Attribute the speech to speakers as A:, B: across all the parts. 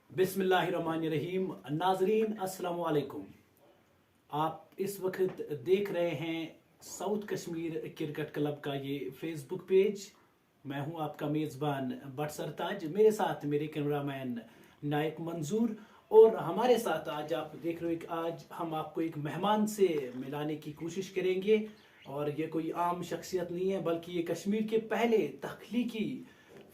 A: बिस्मिल्लाहिर्रहमानिर्रहीम। नाजरीन अस्सलाम वालेकुम। आप इस वक्त देख रहे हैं साउथ कश्मीर क्रिकेट क्लब का ये फेसबुक पेज। मैं हूं आपका मेज़बान बट सरताज, मेरे साथ मेरे कैमरामैन नायक मंजूर, और हमारे साथ आज आप देख रहे हो कि आज हम आपको एक मेहमान से मिलाने की कोशिश करेंगे। और ये कोई आम शख्सियत नहीं है, बल्कि ये कश्मीर के पहले तख्लीकी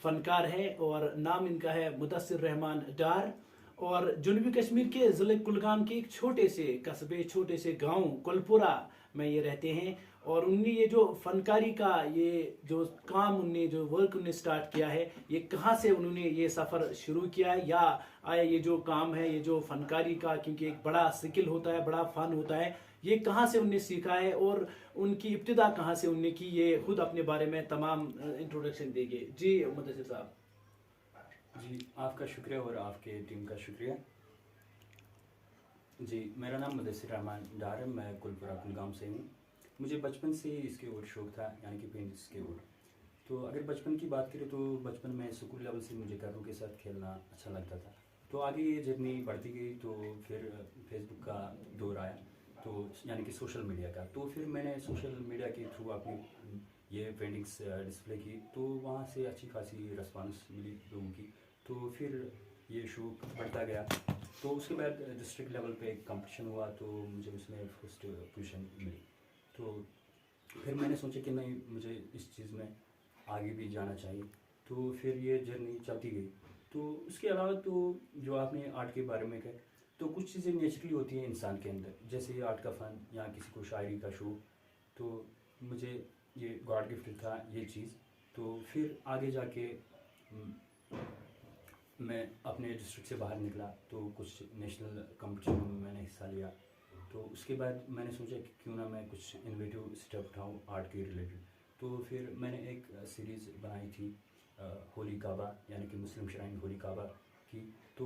A: फनकार है और नाम इनका है मुदस्सिर रहमान डार। और जनूबी कश्मीर के ज़िले कुलगाम के एक छोटे से कस्बे, छोटे से गांव कुलपुरा में ये रहते हैं। और उनने ये जो फनकारी का ये जो काम उनने जो वर्क उन्हें स्टार्ट किया है, ये कहाँ से उन्होंने ये सफ़र शुरू किया है, या आया ये जो काम है, ये जो फनकारी का, क्योंकि एक बड़ा स्किल होता है, बड़ा फन होता है, ये कहाँ से उनने सीखा है और उनकी इब्तिदा कहाँ से उनने की, ये खुद अपने बारे में तमाम इंट्रोडक्शन देंगे। जी मुदस्सिर साहब।
B: जी, आपका शुक्रिया और आपके टीम का शुक्रिया। जी, मेरा नाम मुदस्सिर रहमान डार है। मैं कुलपुरा कुलगाम से हूँ। मुझे बचपन से ही इसके ओर शौक़ था, यानी कि पेंटिंग्स के ओर। तो अगर बचपन की बात करें तो बचपन में स्कूल लेवल से मुझे घरों के साथ खेलना अच्छा लगता था। तो आगे ये जर्नी बढ़ती गई, तो फिर फेसबुक का दौर आया, तो यानी कि सोशल मीडिया का। तो फिर मैंने सोशल मीडिया के थ्रू अपनी ये पेंटिंग्स डिस्प्ले की, तो वहाँ से अच्छी खासी रिस्पांस मिली लोगों की। तो फिर ये शौक़ बढ़ता गया। तो उसके बाद डिस्ट्रिक्ट लेवल पे एक कंपटीशन हुआ, तो मुझे उसमें फर्स्ट पोजीशन मिली। तो फिर मैंने सोचा कि नहीं, मुझे इस चीज़ में आगे भी जाना चाहिए। तो फिर ये जर्नी चलती गई। तो उसके अलावा तो जो आपने आर्ट के बारे में कहा, तो कुछ चीज़ें नेचुरली होती हैं इंसान के अंदर, जैसे आर्ट का फ़न या किसी को शायरी का शौक़। तो मुझे ये गॉड गिफ्टेड था ये चीज़। तो फिर आगे जाके मैं अपने डिस्ट्रिक्ट से बाहर निकला, तो कुछ नेशनल कंपटीशन में मैंने हिस्सा लिया। तो उसके बाद मैंने सोचा कि क्यों ना मैं कुछ इनोवेटिव स्टेप उठाऊँ आर्ट के रिलेटेड। तो फिर मैंने एक सीरीज़ बनाई थी होली काबा, यानी कि मुस्लिम श्राइन होली काबा की। तो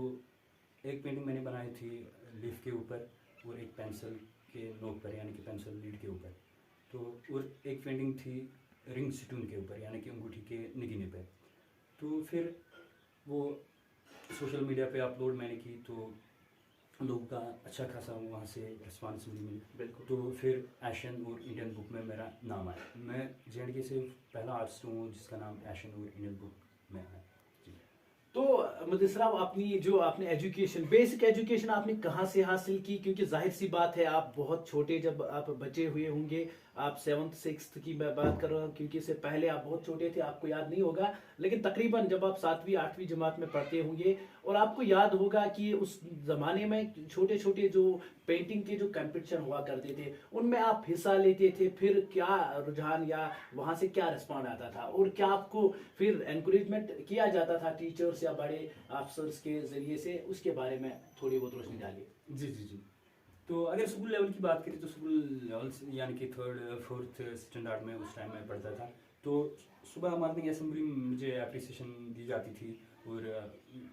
B: एक पेंटिंग मैंने बनाई थी लीफ के ऊपर, और एक पेंसिल के नोक पर, यानी कि पेंसिल लीड के ऊपर। तो और एक पेंटिंग थी रिंग स्टून के ऊपर, यानी कि अंगूठी के निगीने पर। तो फिर वो सोशल मीडिया पे अपलोड मैंने की, तो लोगों का अच्छा खासा वहाँ से रिस्पांस मिली।
A: बिल्कुल।
B: तो फिर एशियन और इंडियन बुक में मेरा नाम आया। मैं JNK से पहला आर्टिस्ट हूँ जिसका नाम एशियन और इंडियन बुक में आया। जी।
A: तो मुदस्सिर साहब, अपनी जो आपने एजुकेशन, बेसिक एजुकेशन आपने कहाँ से हासिल की? क्योंकि जाहिर सी बात है, आप बहुत छोटे जब आप बचे हुए होंगे, आप 7th 6th की मैं बात कर रहा हूँ, क्योंकि इससे पहले आप बहुत छोटे थे, आपको याद नहीं होगा। लेकिन तकरीबन जब आप 7वीं 8वीं जमात में पढ़ते होंगे, और आपको याद होगा कि उस जमाने में छोटे छोटे जो पेंटिंग के जो कंपटीशन हुआ करते थे, उनमें आप हिस्सा लेते थे। फिर क्या रुझान या वहाँ से क्या रिस्पॉन्ड आता था, और क्या आपको फिर एनकरेजमेंट किया जाता था टीचर्स या बड़े अफसर्स के जरिए से? उसके बारे में थोड़ी बहुत रोशनी डालिए।
B: जी जी जी। तो अगर स्कूल लेवल की बात करें, तो स्कूल लेवल यानी कि 3rd 4th स्टैंडर्ड में उस टाइम में पढ़ता था। तो सुबह मॉर्निंग असेंबली में मुझे अप्रिसिएशन दी जाती थी, और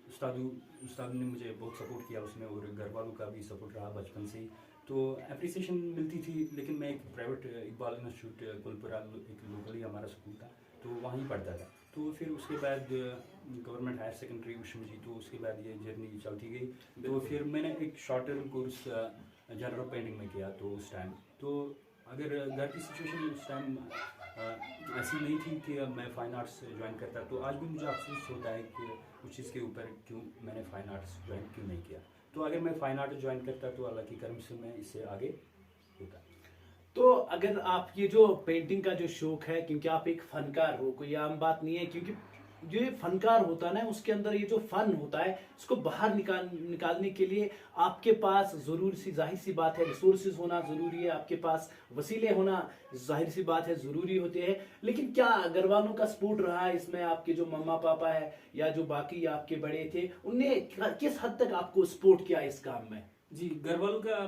B: उस्ताद ने मुझे बहुत सपोर्ट किया उसमें, और घर वालों का भी सपोर्ट रहा बचपन से ही। तो अप्रिसिएशन मिलती थी। लेकिन मैं एक प्राइवेट इकबाल इंस्टीट्यूट कुलपुरा, एक लोकली हमारा स्कूल था, तो वहीं पढ़ता था। तो फिर उसके बाद गवर्नमेंट हायर सेकेंडरी उशमजी, तो उसके बाद ये जर्नी चलती गई। तो फिर मैंने एक short term course general painting में किया। तो उस टाइम तो अगर घर की सिचुएशन उस टाइम ऐसी नहीं थी कि मैं फ़ाइन आर्ट्स ज्वाइन करता, तो आज भी मुझे अफसोस होता है कि उस चीज़ के ऊपर क्यों मैंने फ़ाइन आर्ट्स ज्वाइन क्यों नहीं किया। तो अगर मैं फ़ाइन आर्ट्स ज्वाइन करता, तो अल्लाह की करम से मैं इससे आगे होता।
A: तो अगर आप ये जो पेंटिंग का जो शौक है, क्योंकि आप एक फनकार हो, कोई आम बात नहीं है, क्योंकि जो ये फनकार होता है ना, उसके अंदर ये जो फन होता है, इसको बाहर निकालने के लिए आपके पास जरूरी सी, जाहिर सी बात है, रिसोर्सेज होना जरूरी है, आपके पास वसीले होना जाहिर सी बात है जरूरी होते हैं। लेकिन क्या घर वालों का सपोर्ट रहा है इसमें? आपके जो मम्मा पापा है या जो बाकी आपके बड़े थे, उनने किस हद तक आपको सपोर्ट किया इस काम में?
B: जी, घर वालों का,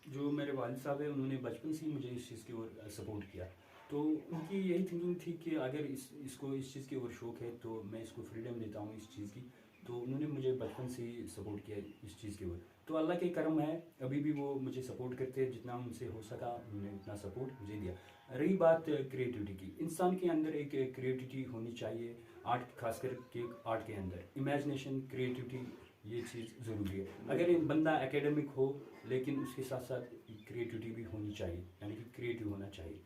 B: जो मेरे वालिद साहब हैं, उन्होंने बचपन से ही मुझे इस चीज़ की ओर सपोर्ट किया। तो उनकी यही थिंकिंग थी कि अगर इसको इस चीज़ की ओर शौक है, तो मैं इसको फ्रीडम देता हूँ इस चीज़ की। तो उन्होंने मुझे बचपन से ही सपोर्ट किया इस चीज़ की ओर। तो अल्लाह के करम है, अभी भी वो मुझे सपोर्ट करते हैं। जितना उनसे हो सका उन्होंने उतना सपोर्ट मुझे दिया। रही बात क्रिएटिविटी की, इंसान के अंदर एक क्रिएटिविटी होनी चाहिए। आर्ट खासकर के आर्ट के अंदर इमेजिनेशन क्रिएटिविटी ये चीज़ ज़रूरी है। अगर एक बंदा एकेडमिक हो लेकिन उसके साथ साथ क्रिएटिविटी भी होनी चाहिए, यानी कि क्रिएटिव होना चाहिए।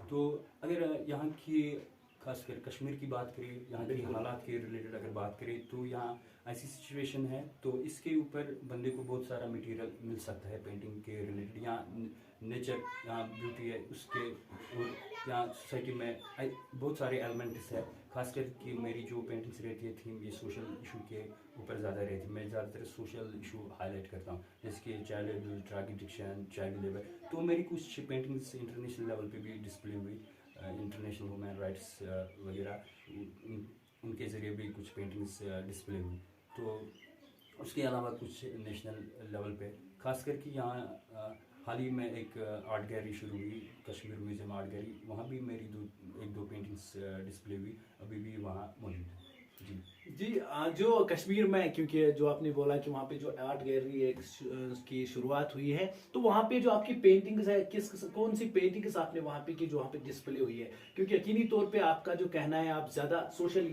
B: तो अगर यहाँ की खासकर कश्मीर की बात करें, यहाँ के हालात के रिलेटेड अगर बात करें, तो यहाँ ऐसी सिचुएशन है तो इसके ऊपर बंदे को बहुत सारा मटेरियल मिल सकता है पेंटिंग के रिलेटेड। यहाँ नेचर, यहाँ ब्यूटी है उसके, और यहाँ सोसाइटी में बहुत सारे एलिमेंट्स है। खासकर कि मेरी जो पेंटिंग्स रहती है थीम ये सोशल इशू के ऊपर ज़्यादा रहती है। मैं ज़्यादातर सोशल इशू हाईलाइट करता हूँ, जैसे कि child abuse, drug addiction, child labour. तो मेरी कुछ पेंटिंग्स इंटरनेशनल लेवल पे भी डिस्प्ले हुई, इंटरनेशनल ह्यूमन राइट्स वगैरह उनके ज़रिए भी कुछ पेंटिंग्स डिस्प्ले हुई। तो उसके अलावा कुछ नेशनल लेवल पे, खासकर कि यहाँ हाल ही में एक आर्ट गैलरी शुरू हुई, कश्मीर म्यूजियम आर्ट गैलरी, वहाँ भी मेरी एक दो पेंटिंग्स डिस्प्ले हुई, अभी भी वहाँ मौजूद है। जी
A: जो कश्मीर में, क्योंकि जो आपने बोला कि वहाँ पे जो आर्ट गैलरी एक की शुरुआत हुई है, तो वहाँ पे जो आपकी पेंटिंग्स है, कौन सी पेंटिंग्स आपने वहाँ पे की जो वहाँ पे डिस्प्ले हुई है? क्योंकि यकीनी तौर पे आपका जो कहना है, आप ज़्यादा सोशल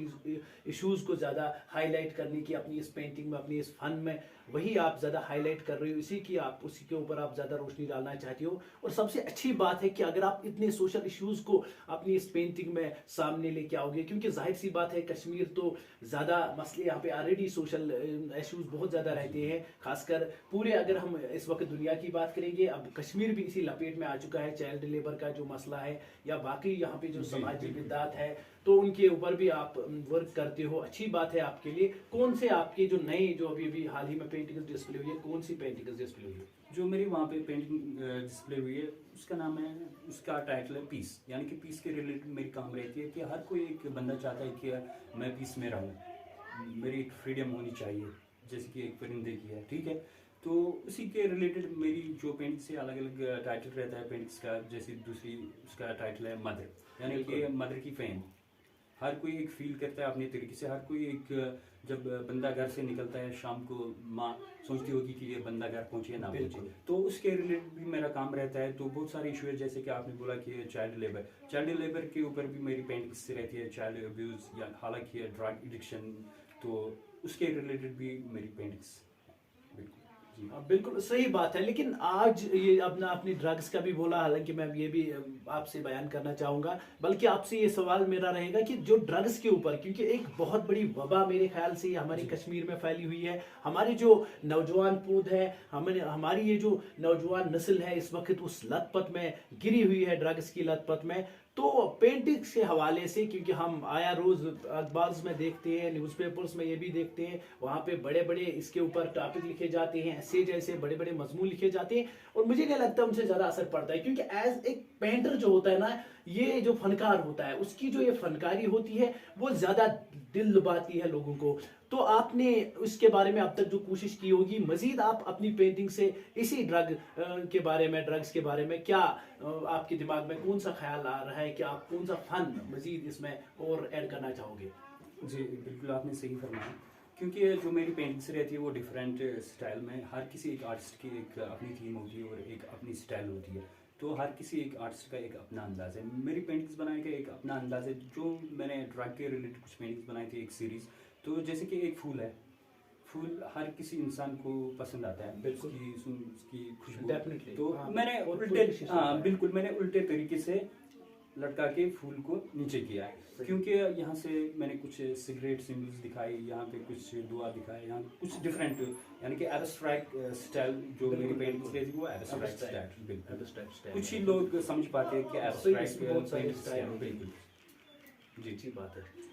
A: इश्यूज को ज़्यादा हाईलाइट करने की अपनी इस पेंटिंग में, अपनी इस फन में, वही आप ज़्यादा हाईलाइट कर रहे हो, इसी के ऊपर आप ज़्यादा रोशनी डालना चाहते हो। और सबसे अच्छी बात है कि अगर आप इतने सोशल इश्यूज को अपनी इस पेंटिंग में सामने लेके आओगे, क्योंकि जाहिर सी बात है कश्मीर तो ज़्यादा मसले यहाँ पे ऑलरेडी सोशल इश्यूज बहुत ज़्यादा रहते हैं। खासकर पूरे, अगर हम इस वक्त दुनिया की बात करेंगे, अब कश्मीर भी इसी लपेट में आ चुका है। चाइल्ड लेबर का जो मसला है या बाकी यहाँ पे जो समाजी बिदात है, तो उनके ऊपर भी आप वर्क करते हो, अच्छी बात है आपके लिए। कौन से आपके जो नए, जो अभी हाल ही में पेंटिंग डिस्प्ले हुई है, कौन सी पेंटिंग डिस्प्ले हुई है?
B: जो मेरी वहाँ पे पेंटिंग डिस्प्ले हुई है उसका नाम है, उसका टाइटल है पीस। यानी कि पीस के रिलेटेड मेरी काम रहती है कि हर कोई एक बंदा चाहता है कि मैं पीस में रहूँ, मेरी एक फ्रीडम होनी चाहिए, जैसे कि एक परिंदे की है, ठीक है। तो उसी के रिलेटेड मेरी जो पेंटिंग्स से अलग अलग टाइटल रहता है पेंटिंग्स का। जैसे दूसरी उसका टाइटल है मदर, यानी कि मदर की फैन। हर कोई एक फील करता है अपने तरीके से। हर कोई एक, जब बंदा घर से निकलता है शाम को, माँ सोचती होगी कि ये बंदा घर पहुंचे या ना पहुंचे, तो उसके रिलेटेड भी मेरा काम रहता है। तो बहुत सारे इशू है, जैसे कि आपने बोला कि चाइल्ड लेबर के ऊपर भी मेरी पेंटिंग्स रहती है, चाइल्ड अब्यूज या हालांकि ड्रग एडिक्शन, तो उसके रिलेटेड भी मेरी पेंटिंग्स।
A: बिल्कुल सही बात है। लेकिन आज ये अपना अपनी ड्रग्स का भी बोला, हालांकि मैं ये भी आपसे बयान करना चाहूंगा, बल्कि आपसे ये सवाल मेरा रहेगा कि जो ड्रग्स के ऊपर, क्योंकि एक बहुत बड़ी वबा मेरे ख्याल से हमारे कश्मीर में फैली हुई है। हमारी जो नौजवान पूद है, हमारी ये जो नौजवान नस्ल है, इस वक्त उस लतपत में गिरी हुई है, ड्रग्स की लतपत में। तो पेंटिंग के हवाले से, क्योंकि हम आया रोज अखबार में देखते हैं, न्यूज़पेपर्स में ये भी देखते हैं, वहाँ पे बड़े बड़े इसके ऊपर टॉपिक लिखे जाते हैं, ऐसे जैसे बड़े बड़े मजमून लिखे जाते हैं, और मुझे नहीं लगता उनसे ज़्यादा असर पड़ता है। क्योंकि एज एक पेंटर जो होता है ना, ये जो फनकार होता है, उसकी जो ये फनकारी होती है वो ज़्यादा दिल लुभाती है लोगों को। तो आपने इसके बारे में अब तक जो कोशिश की होगी, मजीद आप अपनी पेंटिंग से इसी ड्रग्स के बारे में क्या आपके दिमाग में कौन सा ख्याल आ रहा है कि आप कौन सा फन मजीद इसमें और ऐड करना चाहोगे?
B: जी बिल्कुल, आपने सही फरमाया। क्योंकि जो मेरी पेंटिंग्स रहती है वो डिफरेंट स्टाइल में, हर किसी एक आर्टिस्ट की एक अपनी थीम होती है और एक अपनी स्टाइल होती है। तो हर किसी एक आर्टिस्ट का एक अपना अंदाज़ है। मेरी पेंटिंग्स बनाने का एक अपना अंदाज़ है। जो मैंने ड्रग के रिलेटेड कुछ पेंटिंग्स बनाई थी, एक सीरीज़, तो जैसे कि एक फूल है, फूल हर किसी इंसान को पसंद आता है, उसकी खुशबू। तो मैंने बिल्कुल मैंने उल्टे तरीके से लटका के फूल को नीचे किया है। क्योंकि यहाँ से मैंने कुछ सिगरेट सिंबल्स दिखाई, यहाँ पे कुछ दुआ दिखाए, यहाँ कुछ डिफरेंट, यानी कि एब्स्ट्रैक्ट स्टाइल जो मेरी पेंटिंग्स थी वो एब्स्ट्रैक्ट स्टाइल। बिल्कुल कुछ ही लोग समझ पाते हैं कि एब्स्ट्रैक्ट। बिल्कुल जी, अच्छी बात है।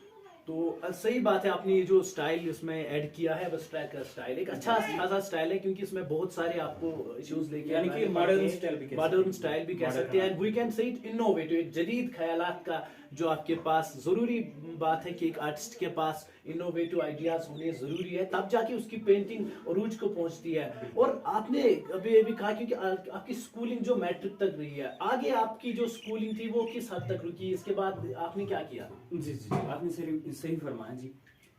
A: तो सही बात है, आपने ये जो स्टाइल इसमें ऐड किया है, एब्स्ट्रैक्ट स्टाइल एक अच्छा खासा स्टाइल है, क्योंकि इसमें बहुत सारे आपको इश्यूज लेके,
B: यानी कि मॉडर्न स्टाइल
A: भी कह सकते हैं। We can say it innovative, एक जदीद ख्यालात का जो आपके पास, जरूरी बात है कि एक आर्टिस्ट के पास इनोवेटिव आइडियाज होने जरूरी है, तब जाके उसकी पेंटिंग अरूज को पहुंचती है। और आपने अभी अभी कहा क्योंकि आपकी स्कूलिंग जो मैट्रिक तक रही है, आगे आपकी जो स्कूलिंग थी वो किस हद तक रुकी, इसके बाद आपने क्या किया?
B: जी जी, आपने सही फरमाया जी।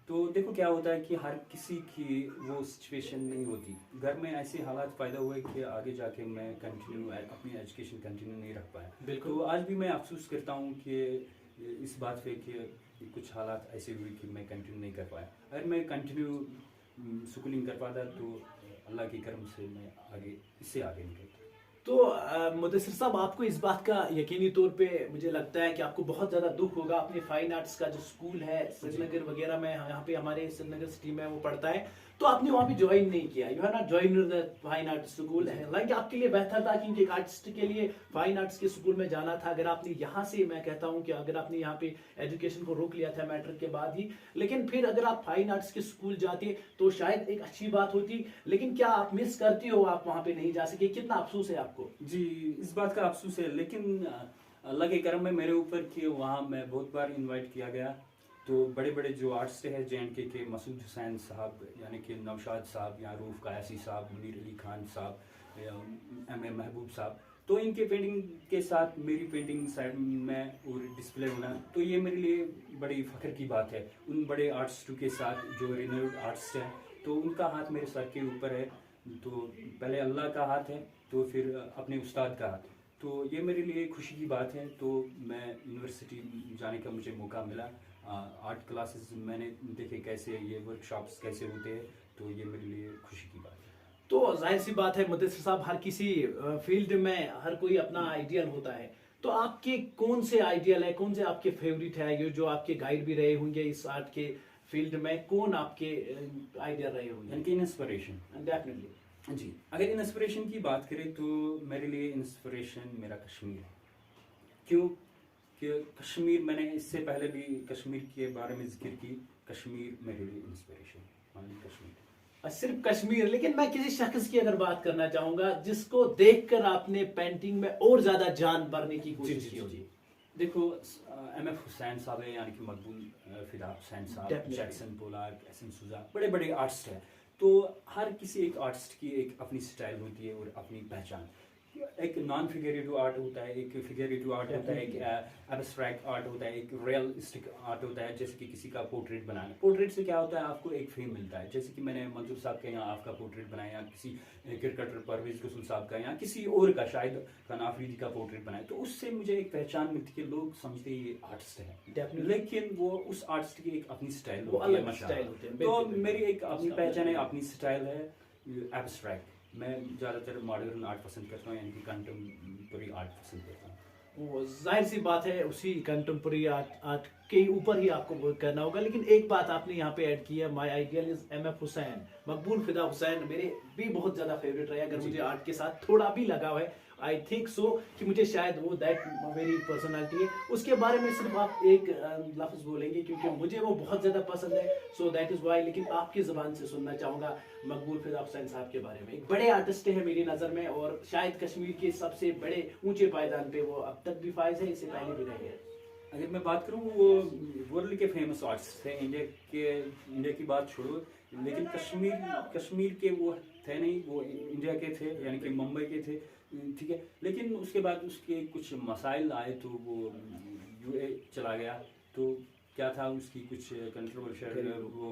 B: तो देखो क्या होता है कि हर किसी की वो सिचुएशन नहीं होती, घर में ऐसे हालात पैदा हुए कि आगे जाके मैं अपनी एजुकेशन कंटिन्यू नहीं रख पाया। तो आज भी मैं अफसोस करता हूँ कि इस बात पे कि कुछ हालात ऐसे हुए कि मैं कंटिन्यू नहीं कर पाया। अगर मैं कंटिन्यू स्कूलिंग कर पाता तो अल्लाह के करम से मैं आगे इससे आगे निकलता।
A: तो मुदस्सिर साहब, आपको इस बात का यकीनी तौर पे मुझे लगता है कि आपको बहुत ज़्यादा दुख होगा। अपने फाइन आर्ट्स का जो स्कूल है श्रीनगर वगैरह में, यहाँ पे हमारे श्रीनगर सिटी में वो पढ़ता है, तो आपने वहाँ पे ज्वाइन नहीं किया। You have not join the fine arts school. Like आपके लिए बेहतर था, क्योंकि एक आर्टिस्ट के लिए फाइन आर्ट्स के स्कूल में जाना था। अगर आपने यहाँ से, मैं कहता हूँ कि अगर आपने यहाँ पे एजुकेशन को रोक लिया था मैट्रिक के बाद ही, लेकिन फिर अगर आप फाइन आर्ट्स के स्कूल जाते तो शायद एक अच्छी बात होती। लेकिन क्या आप मिस करती हो, आप वहाँ पे नहीं जा सके? कितना अफसोस है आपको?
B: जी, इस बात का अफसोस है, लेकिन अल्लाह के करम में मेरे ऊपर कि वहाँ मैं बहुत बार इनवाइट किया गया। तो बड़े बड़े जो आर्टिस्ट हैं JNK के मसूद हुसैन साहब, यानी कि नौशाद साहब, या रूफ कायसी साहब, मुनीर अली खान साहब, MM महबूब साहब, तो इनके पेंटिंग के साथ मेरी पेंटिंग साइड में और डिस्प्ले होना, तो ये मेरे लिए बड़ी फ़ख्र की बात है। उन बड़े आर्टिस्टों के साथ जो रिनोड आर्टिस्ट हैं, तो उनका हाथ मेरे सर के ऊपर है। तो पहले अल्लाह का हाथ है, तो फिर अपने उस्ताद का हाथ। तो ये मेरे लिए खुशी की बात है। तो मैं यूनिवर्सिटी जाने का मुझे मौका मिला। आर्ट क्लासेस मैंने देखे कैसे, ये वर्कशॉप्स कैसे होते हैं, तो ये मेरे लिए खुशी की बात है।
A: तो जाहिर सी बात है मुदस्सिर साहब, हर किसी फील्ड में हर कोई अपना आइडियल होता है। तो आपके कौन से आइडियल है, कौन से आपके फेवरेट है, ये जो आपके गाइड भी रहे होंगे इस आर्ट के फील्ड में, कौन आपके आइडियल रहे होंगे?
B: यानी कि इंस्पिरेशन।
A: डेफिनेटली
B: जी, अगर इंस्पिरेशन की बात करें तो मेरे लिए इंस्पिरेशन मेरा कश्मीर है। क्यों कि कश्मीर, मैंने इससे पहले भी कश्मीर के बारे में जिक्र की, कश्मीर मेरे लिए इंस्पिरेशन है। कश्मीर
A: सिर्फ कश्मीर, लेकिन मैं किसी शख्स की अगर बात करना चाहूंगा जिसको देखकर आपने पेंटिंग में और ज्यादा जान भरने की कोशिश की होगी।
B: देखो, MF हुसैन साहब है, यानी कि मकबूल फिदा हुसैन साहब, जैक्सन पोलार्क, SM सूजा, बड़े बड़े आर्टिस्ट हैं। तो हर किसी एक आर्टिस्ट की एक अपनी स्टाइल होती है और अपनी पहचान। एक नॉन फिगरेटिव आर्ट होता है, एक फिगरेटिव आर्ट होता है, एक एब्स्ट्रैक्ट आर्ट होता है, एक रियलिस्टिक आर्ट होता है। जैसे कि किसी का पोर्ट्रेट बनाना, पोर्ट्रेट से क्या होता है, आपको एक फेम मिलता है। जैसे कि मैंने मंजूर साहब के यहाँ आपका पोर्ट्रेट बनाया, या किसी क्रिकेटर परवेज रसूल साहब का, या किसी और का, शायद खान आफरीदी का पोर्ट्रेट बनाया, तो उससे मुझे एक पहचान मिलती है कि लोग समझते हैं ये आर्टिस्ट है। लेकिन वो उस आर्टिस्ट की एक अपनी स्टाइल होती है। तो मेरी एक अपनी पहचान है, अपनी स्टाइल है एब्स्ट्रैक्ट। मैं ज़्यादातर मॉडर्न आर्ट पसंद करता हूँ, यानी कि कंटेम्प्रेरी आर्ट पसंद करता हूँ।
A: वो जाहिर सी बात है, उसी कंटेम्प्रेरी आर्ट के ऊपर ही आपको वर्क करना होगा। लेकिन एक बात आपने यहाँ पे ऐड की है, my ideal is MF Hussain, मकबूल फिदा हुसैन मेरे भी बहुत ज़्यादा फेवरेट रहे। अगर मुझे आर्ट के साथ थोड़ा भी लगाव है, आई थिंक सो कि मुझे शायद वो दैट मेरी पर्सनालिटी है। उसके बारे में सिर्फ आप एक लफ्ज़ बोलेंगे, क्योंकि मुझे वो बहुत ज़्यादा पसंद है, सो दैट इज़ वाई। लेकिन आपकी ज़बान से सुनना चाहूँगा मकबूल फिदा हुसैन साहब के बारे में। एक बड़े आर्टिस्ट हैं मेरी नज़र में, और शायद कश्मीर के सबसे बड़े ऊंचे पायदान पे वो अब तक भी फाइज है, इससे पहले भी रहे हैं।
B: अगर मैं बात करूँ, वो वर्ल्ड के फेमस आर्टिस्ट थे। इंडिया की बात छोड़ो, लेकिन कश्मीर के वो थे नहीं, वो इंडिया के थे, यानी कि मुंबई के थे, ठीक है। लेकिन उसके बाद उसके कुछ मसाइल आए, तो वो UA चला गया। तो क्या था, उसकी कुछ कंट्रोवर्शियल वो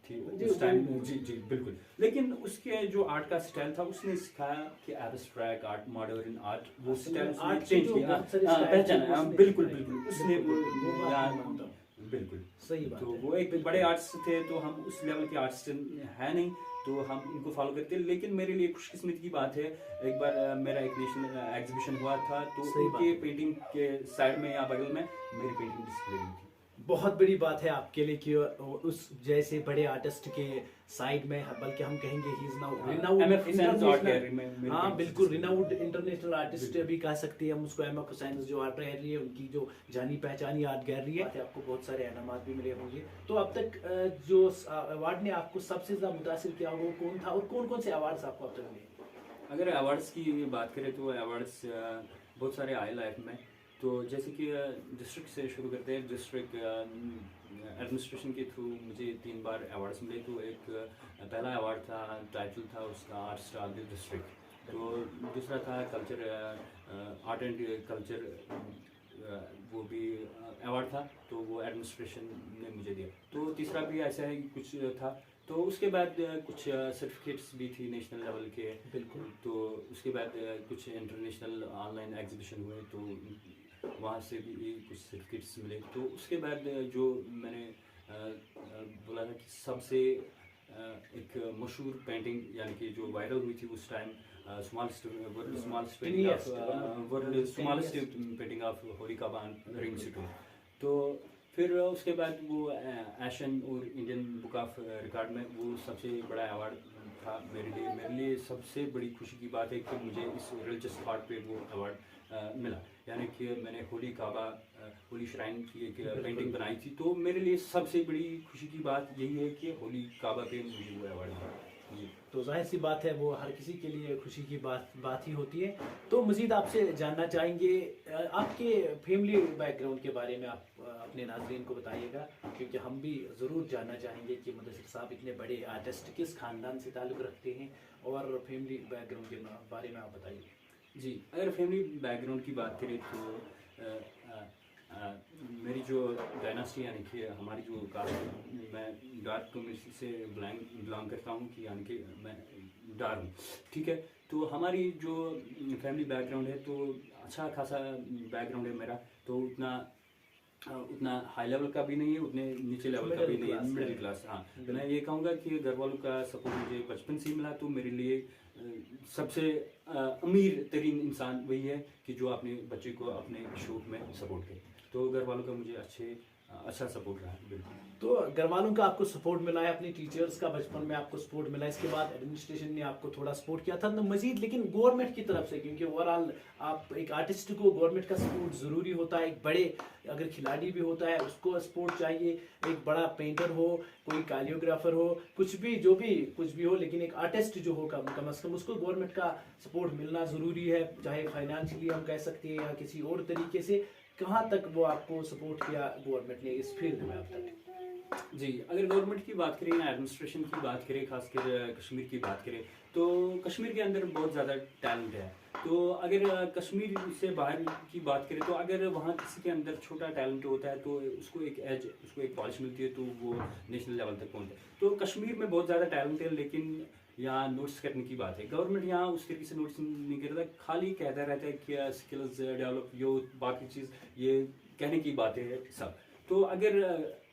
B: थी उस टाइम। जी बिल्कुल। लेकिन उसके जो आर्ट का स्टाइल था, उसने सिखाया कि एब्स्ट्रैक्ट आर्ट, मॉडर्न आर्ट, वो स्टाइल चेंज किया, पहचान। बिल्कुल उसने बिल्कुल
A: सही बात
B: तो
A: है।
B: वो एक बड़े आर्टिस्ट थे, तो हम उस लेवल के आर्टिस्ट है नहीं, तो हम इनको फॉलो करते हैं। लेकिन मेरे लिए खुशकिस्मत की बात है, एक बार मेरा एक नेशनल एग्जीबिशन हुआ था, तो उनके पेंटिंग के साइड में या बगल में मेरी पेंटिंग डिस्प्ले हुई थी।
A: बहुत बड़ी बात है आपके लिए कि उस जैसे बड़े आर्टिस्ट के साइड में, बल्कि हम कहेंगे ही इज नाउ रिनाउड, हाँ बिल्कुल, रिनाउड इंटरनेशनल आर्टिस्ट भी कह सकते हैं हम उसको। MF हुसैन जो आर्ट गैलरी है, उनकी जो जानी पहचानी आर्ट गैलरी है, आपको बहुत सारे इनामात भी मिले होंगे। तो अब तक जो अवार्ड ने आपको सबसे ज्यादा मुतासिर किया वो कौन था, और कौन कौन से अवार्ड्स आपको अब तक मिले?
B: अगर अवार्ड्स की बात करें तो अवार्ड्स बहुत सारे आए लाइफ में। तो जैसे कि डिस्ट्रिक्ट से शुरू करते हैं। डिस्ट्रिक्ट एडमिनिस्ट्रेशन के थ्रू मुझे 3 बार अवार्ड्स मिले। तो एक पहला अवार्ड था, टाइटल था उसका art star of the district. तो दूसरा था कल्चर, आर्ट एंड कल्चर, वो भी अवार्ड था, तो वो एडमिनिस्ट्रेशन ने मुझे दिया। तो तीसरा भी ऐसा है कुछ था। तो उसके बाद कुछ सर्टिफिकेट्स भी थी नेशनल लेवल के।
A: बिल्कुल।
B: तो उसके बाद कुछ इंटरनेशनल ऑनलाइन एग्जीबिशन हुए, तो वहाँ से भी कुछ सर्टिफिकेट्स मिले। तो उसके बाद जो मैंने बोला था कि सबसे एक मशहूर पेंटिंग यानी कि जो वायरल हुई थी उस time, smallest painting of holy Kaaba ring सिटून। तो फिर उसके बाद वो एशियन और इंडियन बुक ऑफ रिकॉर्ड में वो सबसे बड़ा अवार्ड था मेरे लिए सबसे बड़ी खुशी की बात है कि मुझे इस रिलीजियस आर्ट पे वो अवार्ड मिला। यानी कि मैंने होली काबा होली श्राइन की एक पेंटिंग बनाई थी, तो मेरे लिए सबसे बड़ी खुशी की बात यही है कि होली काबा पे मुझे वो अवार्ड मिला जी।
A: तो जाहिर सी बात है वो हर किसी के लिए खुशी की बात ही होती है। तो मज़ीद आपसे जानना चाहेंगे आपके फैमिली बैकग्राउंड के बारे में, आप अपने नाज़रीन को बताइएगा, क्योंकि हम भी ज़रूर जानना चाहेंगे कि मुदस्सिर साहब इतने बड़े आर्टिस्ट किस ख़ानदान से ताल्लुक़ रखते हैं, और फैमिली बैकग्राउंड के बारे में आप बताइए।
B: जी, अगर फैमिली बैकग्राउंड की बात करें तो मेरी जो डायनास्टी यानी कि हमारी जो कास्ट, मैं डार्क कम्युनिटी से बिलोंग करता हूँ, कि यानी कि मैं डार हूँ, ठीक है। तो हमारी जो फैमिली बैकग्राउंड है तो अच्छा खासा बैकग्राउंड है मेरा। तो उतना हाई लेवल का भी नहीं है, उतने नीचे लेवल का भी नहीं है, मिडिल क्लास। हाँ, मैं ये कहूँगा कि घर वालों का सपोर्ट मुझे बचपन से ही मिला। तो मेरे लिए सबसे अमीर तरीन इंसान वही है कि जो अपने बच्चे को अपने शौक में सपोर्ट करे। तो घर वालों का मुझे अच्छा सपोर्ट रहा है। बिल्कुल।
A: तो घर वालों का आपको सपोर्ट मिला है, अपनी टीचर्स का बचपन में आपको सपोर्ट मिला है, इसके बाद एडमिनिस्ट्रेशन ने आपको थोड़ा सपोर्ट किया था तो मजीद, लेकिन गवर्नमेंट की तरफ से, क्योंकि ओवरऑल आप एक आर्टिस्ट को गवर्नमेंट का सपोर्ट ज़रूरी होता है। एक बड़े अगर खिलाड़ी भी होता है उसको सपोर्ट चाहिए, एक बड़ा पेंटर हो, कोई कोरियोग्राफर हो, कुछ भी हो, लेकिन एक आर्टिस्ट जो हो कम अज़ कम उसको गवर्नमेंट का सपोर्ट मिलना ज़रूरी है, चाहे फाइनेंशियली हम कह सकते हैं या किसी और तरीके से। कहाँ तक वो आपको सपोर्ट किया गवर्नमेंट ने इस फील्ड में अब तक?
B: जी, अगर गवर्नमेंट की बात करें या एडमिनिस्ट्रेशन की बात करें, खासकर कश्मीर की बात करें, तो कश्मीर के अंदर बहुत ज़्यादा टैलेंट है। तो अगर कश्मीर से बाहर की बात करें तो अगर वहाँ किसी के अंदर छोटा टैलेंट होता है तो उसको एक पॉलिश मिलती है, तो वो नेशनल लेवल तक पहुँचता है। तो कश्मीर में बहुत ज़्यादा टैलेंट है, लेकिन यहाँ नोट्स करने की बात है, गवर्नमेंट यहाँ उस तरीके से नोट्स नहीं करता, खाली कहता रहता है कि स्किल्स डेवलप, यो बाकी चीज़ ये कहने की बातें है सब। तो अगर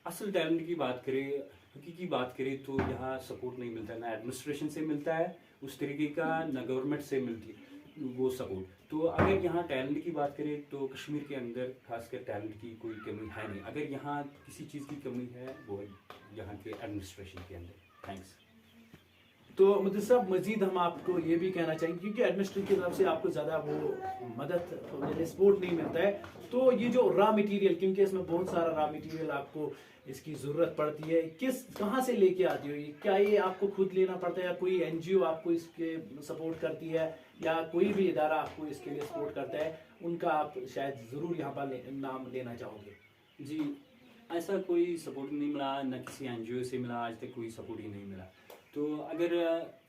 B: असल टैलेंट की बात करें, हकीकी बात करें, तो यहाँ सपोर्ट नहीं मिलता, ना एडमिनिस्ट्रेशन से मिलता है उस तरीके का, ना गवर्नमेंट से मिलती है वो सपोर्ट। तो अगर यहाँ टैलेंट की बात करें तो कश्मीर के अंदर खासकर टैलेंट की कोई कमी है नहीं। अगर यहाँ किसी चीज़ की कमी है वो यहाँ के एडमिनिस्ट्रेशन के अंदर। थैंक्स।
A: तो मतलब साहब मजीद हम आपको ये भी कहना चाहेंगे, क्योंकि एडमिनिस्ट्रेशन की तरफ से आपको ज़्यादा वो मदद सपोर्ट नहीं मिलता है, तो ये जो रॉ मटेरियल, क्योंकि इसमें बहुत सारा रॉ मटेरियल आपको इसकी ज़रूरत पड़ती है, कहाँ से लेके आती हो? क्या ये आपको खुद लेना पड़ता है, या कोई एनजीओ आपको इसके सपोर्ट करती है, या कोई भी इदारा आपको इसके लिए सपोर्ट करता है, उनका आप शायद ज़रूर यहाँ पर नाम लेना चाहोगे?
B: जी, ऐसा कोई सपोर्ट नहीं मिला, न किसी एनजीओ से मिला, आज तक कोई सपोर्ट ही नहीं मिला। तो अगर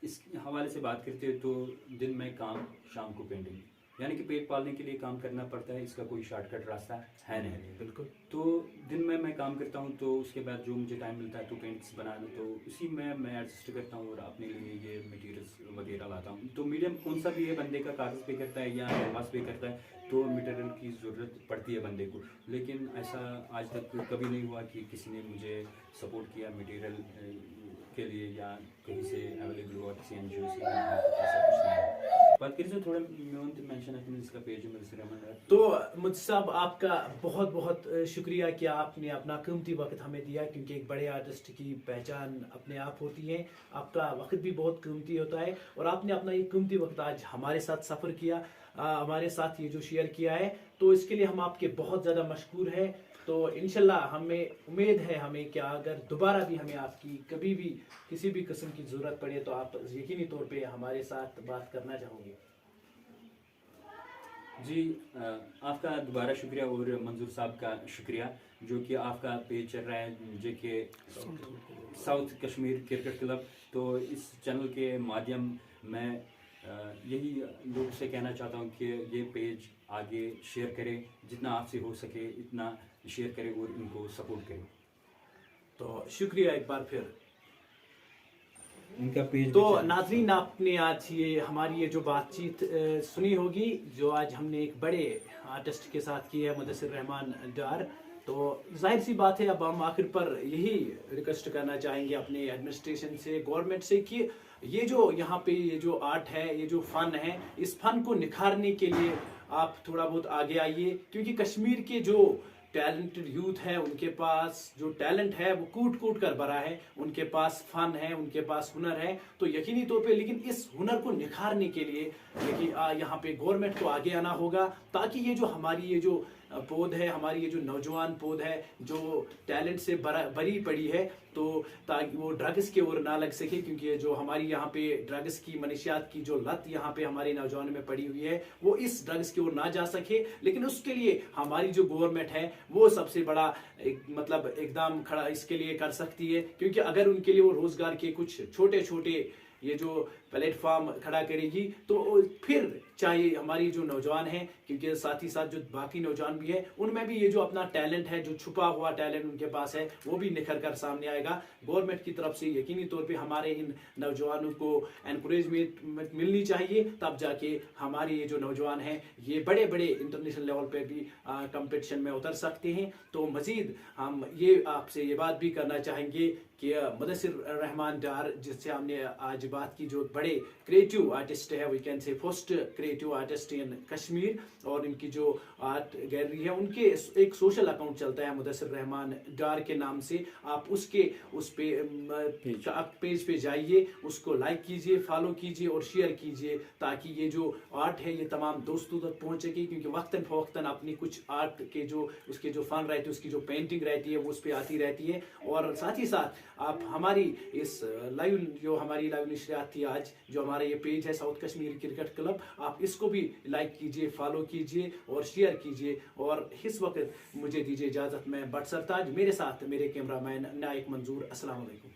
B: इस हवाले से बात करते हैं तो दिन में काम, शाम को पेंटिंग, यानी कि पेट पालने के लिए काम करना पड़ता है, इसका कोई शॉर्टकट रास्ता है नहीं।
A: बिल्कुल।
B: तो दिन में मैं काम करता हूँ, तो उसके बाद जो मुझे टाइम मिलता है तो पेंट्स बनाना, तो उसी में मैं एडजस्ट करता हूँ और अपने लिए ये मटेरियल्स वगैरह लाता हूँ। तो मीडियम कौन सा भी है, बंदे का कागज़ पे करता है या कैनवास पे करता है, तो मटेरियल की ज़रूरत पड़ती है बंदे को। लेकिन ऐसा आज तक कभी नहीं हुआ कि किसी ने मुझे सपोर्ट किया मटेरियल के लिए, या कहीं से अवेलेबल हुआ किसी एनजीओ से, ऐसा कुछ नहीं है। बात करें तो थोड़ा मेंशन है इसका पेज है।
A: तो मुझ साहब आपका बहुत बहुत शुक्रिया कि आपने अपना कीमती वक्त हमें दिया, क्योंकि एक बड़े आर्टिस्ट की पहचान अपने आप होती है, आपका वक्त भी बहुत कीमती होता है, और आपने अपना ये कीमती वक्त आज हमारे साथ सफ़र किया, हमारे साथ ये जो शेयर किया है, तो इसके लिए हम आपके बहुत ज़्यादा मशकूर हैं। तो इंशाल्लाह हमें उम्मीद है हमें कि अगर दोबारा भी हमें आपकी कभी भी किसी भी किस्म की ज़रूरत पड़े तो आप यकीनी तौर पे हमारे साथ बात करना चाहोगे।
B: जी, आपका दोबारा शुक्रिया, और मंजूर साहब का शुक्रिया जो कि आपका पेज चल रहा है जेके साउथ कश्मीर क्रिकेट क्लब। तो इस चैनल के माध्यम मैं यही लोग से कहना चाहता हूँ कि ये पेज आगे शेयर करें, जितना आपसे हो सके इतना शेयर करें और इनको सपोर्ट करें।
A: तो शुक्रिया एक बार फिर।
B: उनका पेज
A: तो नाजरीन, आपने आज ये हमारी ये जो बातचीत सुनी होगी, जो आज हमने एक बड़े आर्टिस्ट के साथ की है, मुदस्सिर रहमान डार। तो जाहिर सी बात है, अब हम आखिर पर यही रिक्वेस्ट करना चाहेंगे अपने एडमिनिस्ट्रेशन से, गवर्नमेंट से, कि ये जो यहाँ पे ये जो आर्ट है, ये जो फन है, इस फन को निखारने के लिए आप थोड़ा बहुत आगे आइए, क्योंकि कश्मीर के जो टैलेंटेड यूथ है, उनके पास जो टैलेंट है वो कूट कूट कर भरा है, उनके पास फन है, उनके पास हुनर है। तो यकीनी तौर पे लेकिन इस हुनर को निखारने के लिए यहाँ पे गवर्नमेंट को आगे आना होगा, ताकि ये जो हमारी ये जो पौध है, हमारी ये जो नौजवान पौध है, जो टैलेंट से भरी पड़ी है, तो ताकि वो ड्रग्स के ओर ना लग सके, क्योंकि जो हमारी यहाँ पे ड्रग्स की मनशियात की जो लत यहाँ पे हमारे नौजवान में पड़ी हुई है, वो इस ड्रग्स की ओर ना जा सके। लेकिन उसके लिए हमारी जो गवर्नमेंट है वो सबसे बड़ा मतलब एकदम खड़ा इसके लिए कर सकती है, क्योंकि अगर उनके लिए वो रोजगार के कुछ छोटे छोटे ये जो प्लेटफॉर्म खड़ा करेगी, तो फिर चाहे हमारी जो नौजवान हैं, क्योंकि साथ ही साथ जो बाकी नौजवान भी हैं, उनमें भी ये जो अपना टैलेंट है, जो छुपा हुआ टैलेंट उनके पास है, वो भी निखर कर सामने आएगा। गवर्नमेंट की तरफ से यकीनी तौर पे हमारे इन नौजवानों को एनकरेजमेंट मिलनी चाहिए, तब जाके हमारे ये जो नौजवान हैं ये बड़े बड़े इंटरनेशनल लेवल पे भी कंपटीशन में उतर सकते हैं। तो मजीद हम ये आपसे ये बात भी करना चाहेंगे कि मुदस्सिर रहमान डार, जिससे हमने आज बात की, जो बड़े क्रिएटिव आर्टिस्ट है, we can say first creative artist in Kashmir, और इनकी जो आर्ट गैलरी है, उनके एक सोशल अकाउंट चलता है मुदस्सिर रहमान डार के नाम से। आप उसके उस पे पेज पे जाइए, उसको लाइक कीजिए, फॉलो कीजिए और शेयर कीजिए, ताकि ये जो आर्ट है ये तमाम दोस्तों तक पहुंचेगी, क्योंकि वक्तन फवक्तन अपनी कुछ आर्ट के जो उसके जो फन रहती है, उसकी जो पेंटिंग रहती है, वो उस पर आती रहती है। और साथ ही साथ आप हमारी इस लाइव जो हमारी लाइव नशरियात थी आज, जो हमारा ये पेज है साउथ कश्मीर क्रिकेट क्लब, आप इसको भी लाइक कीजिए, फॉलो कीजिए और शेयर कीजिए। और इस वक्त मुझे दीजिए इजाजत, मैं बट सरताज, मेरे साथ मेरे कैमरामैन नाइक मंजूर। अस्सलाम वालेकुम।